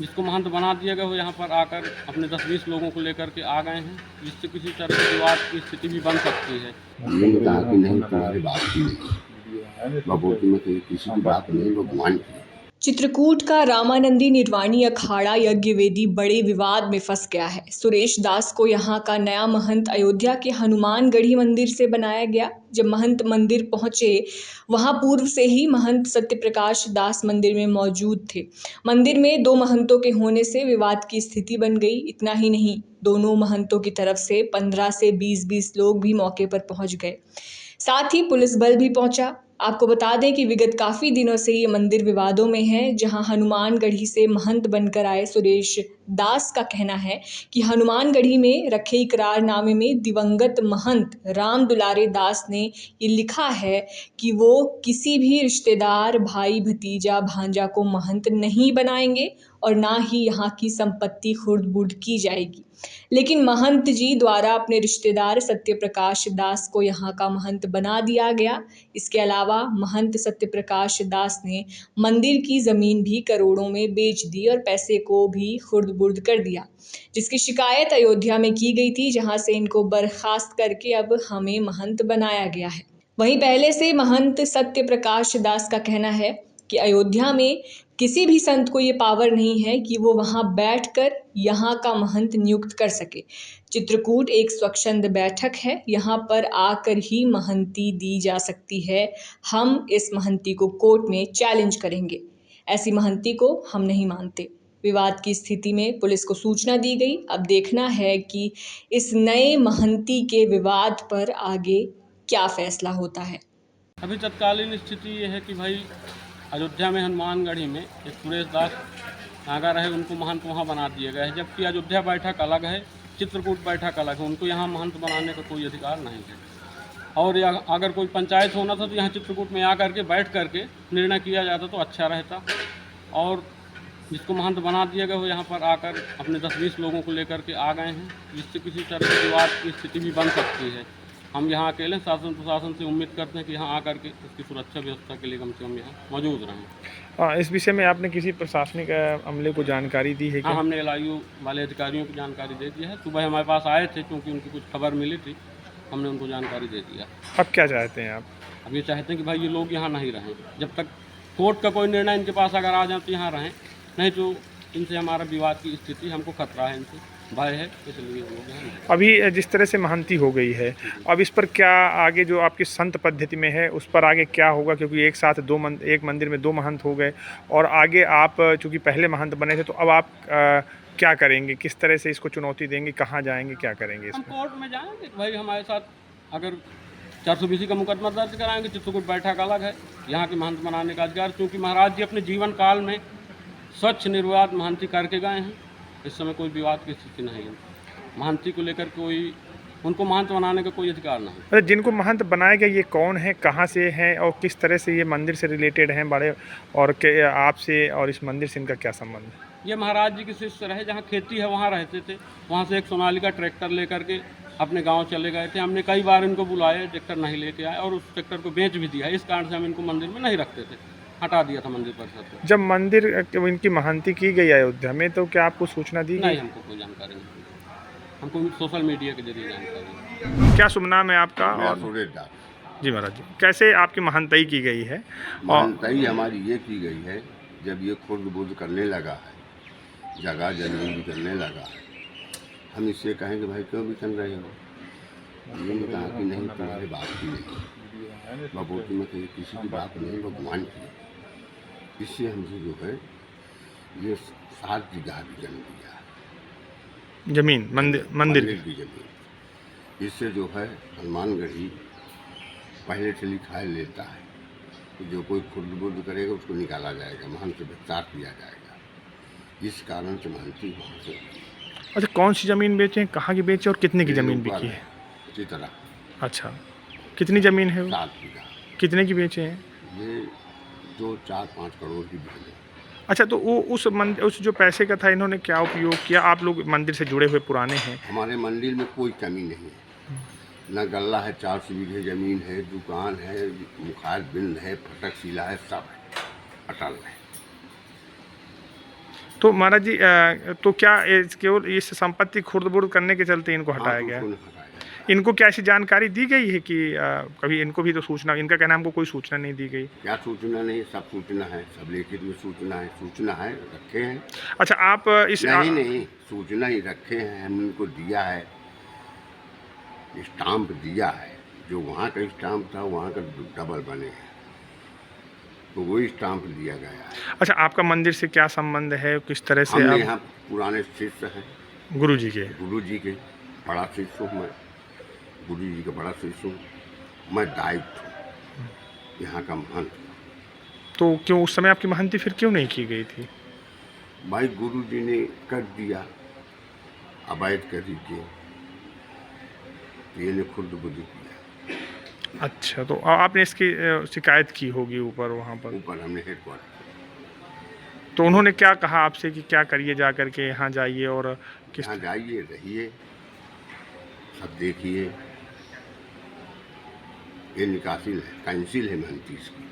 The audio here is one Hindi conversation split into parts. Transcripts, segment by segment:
जिसको महंत बना दिया गया वो यहाँ पर आकर अपने 10-20 लोगों को लेकर के आ गए हैं, जिससे किसी तरह के विवाद की स्थिति भी बन सकती है। मैंने कहा कि नहीं, तुम्हारी बात की नहीं, बबूती में किसी की बात नहीं, भगवान की। चित्रकूट का रामानंदी निर्वाणी अखाड़ा यज्ञ वेदी बड़े विवाद में फंस गया है। सुरेश दास को यहाँ का नया महंत अयोध्या के हनुमानगढ़ी मंदिर से बनाया गया। जब महंत मंदिर पहुंचे, वहां पूर्व से ही महंत सत्यप्रकाश दास मंदिर में मौजूद थे। मंदिर में दो महंतों के होने से विवाद की स्थिति बन गई। इतना ही नहीं, दोनों महंतों की तरफ से 15 से 20 लोग भी मौके पर पहुंच गए। साथ ही पुलिस बल भी पहुंचा। आपको बता दें कि विगत काफी दिनों से ये मंदिर विवादों में है, जहां हनुमानगढ़ी से महंत बनकर आए सुरेश दास का कहना है कि हनुमानगढ़ी में रखे इकरारनामे में दिवंगत महंत राम दुलारे दास ने ये लिखा है कि वो किसी भी रिश्तेदार, भाई, भतीजा, भांजा को महंत नहीं बनाएंगे और ना ही यहाँ की संपत्ति खुर्द-बुर्द की जाएगी। लेकिन महंत जी द्वारा अपने रिश्तेदार सत्यप्रकाश दास को यहाँ का महंत बना दिया गया। इसके अलावा महंत सत्यप्रकाश दास ने मंदिर की ज़मीन भी करोड़ों में बेच दी और पैसे को भी खुर्द-बुर्द कर दिया, जिसकी शिकायत अयोध्या में की गई थी, जहाँ से इनको बर्खास्त करके अब हमें महंत बनाया गया है। वहीं पहले से महंत सत्यप्रकाश दास का कहना है कि अयोध्या में किसी भी संत को ये पावर नहीं है कि वो वहाँ बैठकर यहाँ का महंत नियुक्त कर सके। चित्रकूट एक स्वच्छंद बैठक है, यहाँ पर आकर ही महंती दी जा सकती है। हम इस महंती को कोर्ट में चैलेंज करेंगे। ऐसी महंती को हम नहीं मानते। विवाद की स्थिति में पुलिस को सूचना दी गई। अब देखना है कि इस नए महंती के विवाद पर आगे क्या फैसला होता है। अभी तत्कालीन स्थिति ये है कि भाई अयोध्या में हनुमानगढ़ी में एक सुरेश दास नागा रहे, उनको महंत वहाँ बना दिया गया है, जबकि अयोध्या बैठक अलग है, चित्रकूट बैठक अलग है। उनको यहाँ महंत बनाने का कोई अधिकार नहीं है। और अगर कोई पंचायत होना था तो यहाँ चित्रकूट में आकर के बैठ करके निर्णय किया जाता तो अच्छा रहता। और जिसको महंत बना दिया गया वो यहाँ पर आकर अपने 10-20 लोगों को लेकर के आ गए हैं, जिससे किसी तरह के विवाद की स्थिति भी बन सकती है। हम यहाँ अकेले शासन प्रशासन से उम्मीद करते हैं कि यहाँ आकर के इसकी सुरक्षा व्यवस्था के लिए कम से कम यहाँ मौजूद रहें। इस विषय में आपने किसी प्रशासनिक अमले को जानकारी दी है क्या? हाँ, हमने LIU वाले अधिकारियों को जानकारी दे दी है। सुबह हमारे पास आए थे, क्योंकि उनकी कुछ खबर मिली थी, हमने उनको जानकारी दे दिया। अब क्या चाहते हैं आप? अब ये चाहते हैं कि भाई ये लोग यहाँ नहीं रहें, जब तक कोर्ट का कोई निर्णय इनके पास अगर आ जाए तो यहाँ रहें, नहीं तो इनसे हमारा विवाद की स्थिति, हमको खतरा है, इनसे भय है, इसलिए लोग यहाँ नहीं। अभी जिस तरह से महंती हो गई है, अब इस पर क्या आगे जो आपकी संत पद्धति में है उस पर आगे क्या होगा? क्योंकि एक साथ एक मंदिर में दो महंत हो गए और आगे आप चूँकि पहले महंत बने थे, तो अब आप क्या करेंगे? किस तरह से इसको चुनौती देंगे? कहाँ जाएंगे? क्या करेंगे हम इसमें? कोर्ट में जाएंगे भाई, हमारे साथ अगर 420 का मुकदमा दर्ज कराएंगे। चित्रकूट बैठक अलग है, यहाँ के महंत बनाने का अधिकार, क्योंकि महाराज जी अपने जीवन काल में स्वच्छ निर्विवाद महंती करके गए हैं। इस समय कोई विवाद की स्थिति नहीं है। महंती को लेकर कोई उनको महंत बनाने का कोई अधिकार नहीं। अरे जिनको महंत बनाया गया ये कौन है, कहाँ से हैं और किस तरह से ये मंदिर से रिलेटेड हैं बड़े, और आपसे और इस मंदिर से इनका क्या संबंध है? ये महाराज जी के शिष्य रहे, जहाँ खेती है वहाँ रहते थे। वहाँ से एक सोनालिका ट्रैक्टर लेकर के अपने गांव चले गए थे। हमने कई बार इनको बुलाए, ट्रैक्टर नहीं लेके आए और उस ट्रैक्टर को बेच भी दिया। इस कारण से हम इनको मंदिर में नहीं रखते थे, हटा दिया था मंदिर परिसर से। जब मंदिर इनकी महंती की गई अयोध्या में, तो क्या आपको सूचना दी गई? नहीं, हमको कोई जानकारी नहीं, हमको सोशल मीडिया के जरिए जानकारी। क्या शुभ नाम है आपका? और सुरेश दास जी महाराज जी, कैसे आपकी महंतई की गई है? महंतई हमारी ये की गई है, जब ये खुर्द-बुर्द करने लगा है, जगह जमीन भी करने लगा है, हम इससे कहें कि भाई क्यों भी कर रहे हो? हमने कहा कि नहीं, तुम्हारी बात की नहीं, बबूती में किसी की बात नहीं, भगवान की। इससे हमसे जो है ये 7 बीघा भी जमीन दिया है, जमीन मंदिर की जमीन। इससे जो है हनुमानगढ़ी पहले से लिखा लेता है कि जो कोई खुर्द-बुर्द करेगा उसको निकाला जाएगा, महंत से विस्तार किया जाएगा। इस कारण से महंती वहाँ से। अच्छा, कौन सी ज़मीन बेचे हैं, कहाँ की बेचे और कितने की ज़मीन बिकी है? इसी तरह अच्छा, कितनी ज़मीन है वो? 7 बीघा। कितने की बेचे हैं? ये 2, 4, 5 करोड़ की बिकी है। अच्छा, तो वो उस जो पैसे का था, इन्होंने क्या उपयोग किया? आप लोग मंदिर से जुड़े हुए पुराने हैं। हमारे मंदिर में कोई कमी नहीं है, न गल्ला है, 400 बीघे ज़मीन है, दुकान है, मुखार बिंद है, फटक शिला है, सब है, अटल है। तो महाराज जी तो क्या केवल इस संपत्ति खुर्द-बुर्द करने के चलते इनको हटाया गया है? उनको हटाया गया। इनको क्या ऐसी जानकारी दी गई है कि कभी इनको भी तो सूचना, इनका कहना है हमको कोई सूचना नहीं दी गई? क्या सूचना नहीं, सब सूचना है, सब लिखित में सूचना है, रखे हैं। अच्छा आप इस नहीं सूचना ही रखे हैं, हम उनको दिया है, स्टाम्प दिया है, जो वहाँ का स्टाम्प था वहाँ का डबल बने हैं, तो वही स्टाम्प दिया गया है। अच्छा आपका मंदिर से क्या संबंध है, किस तरह से हमने आप यहाँ पुराने शिष्य हैं, गुरु जी के? गुरु जी के बड़ा शिष्य हूँ मैं, गुरु जी का बड़ा शिष्य हूँ मैं, दायित्व हूँ यहाँ का महंत। तो क्यों उस समय आपकी महंती फिर क्यों नहीं की गई थी? भाई गुरु जी ने कर दिया अवैध तरीके, ये ने खुद बुद्धि किया। अच्छा तो आपने इसकी शिकायत की होगी ऊपर, वहाँ पर ऊपर हमने हेडक्वार्टर, तो उन्होंने क्या कहा आपसे कि क्या करिए, जा करके यहाँ जाइए और किस? यहाँ जाइए, रहिए, सब देखिए, ये निकासिल है, काउंसिल है महंती इसकी।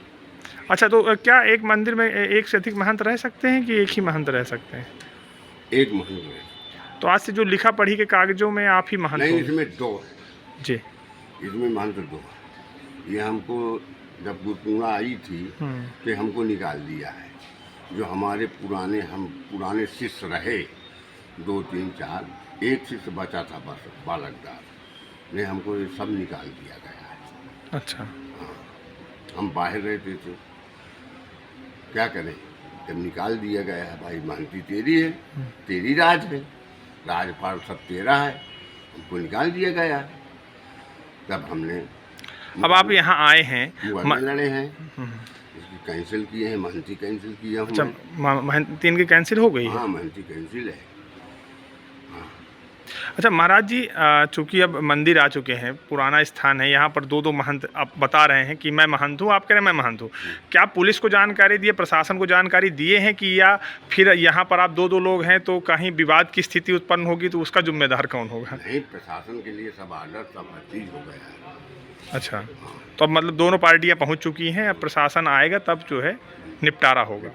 अच्छा तो क्या एक मंदिर में एक से अधिक महंत रह सकते हैं कि एक ही महंत रह सकते हैं? एक महंत है। तो आज से जो लिखा पढ़ी के कागजों में आप ही महंत नहीं, होंगे? इसमें दो है जी। इसमें महंत दो है। ये हमको जब गुरुपूर्णिमा आई थी तो हमको निकाल दिया है। जो हमारे पुराने शिष्य रहे 2 3 4, एक शिष्य बचा था बस, बालकदार ने हमको ये सब निकाल दिया गया है। अच्छा। हाँ, हम बाहर रहते थे, क्या करें, जब निकाल दिया गया है, भाई महंती तेरी है, तेरी राज है, राजपाल सब तेरा है, हमको निकाल दिया गया है। तब हमने अब आप यहाँ आए हैं, मुकदमे लड़े हैं, इसकी कैंसिल किए हैं, महंती कैंसिल किया हूँ अच्छा मैं। महंती इनकी कैंसिल हो गई है? हाँ, महंती कैंसिल है। अच्छा महाराज जी चूँकि अब मंदिर आ चुके हैं, पुराना स्थान है, यहाँ पर 2 महंत आप बता रहे हैं कि मैं महंत हूँ, आप कह रहे हैं मैं महंत हूँ। क्या पुलिस को जानकारी दिए, प्रशासन को जानकारी दिए हैं कि या फिर यहाँ पर आप 2 लोग हैं तो कहीं विवाद की स्थिति उत्पन्न होगी तो उसका जिम्मेदार कौन होगा? नहीं, प्रशासन के लिए सब आर्डर, सब हर चीज़ हो गया है। अच्छा तो अब मतलब दोनों पार्टियाँ पहुँच चुकी हैं, अब प्रशासन आएगा तब जो है निपटारा होगा।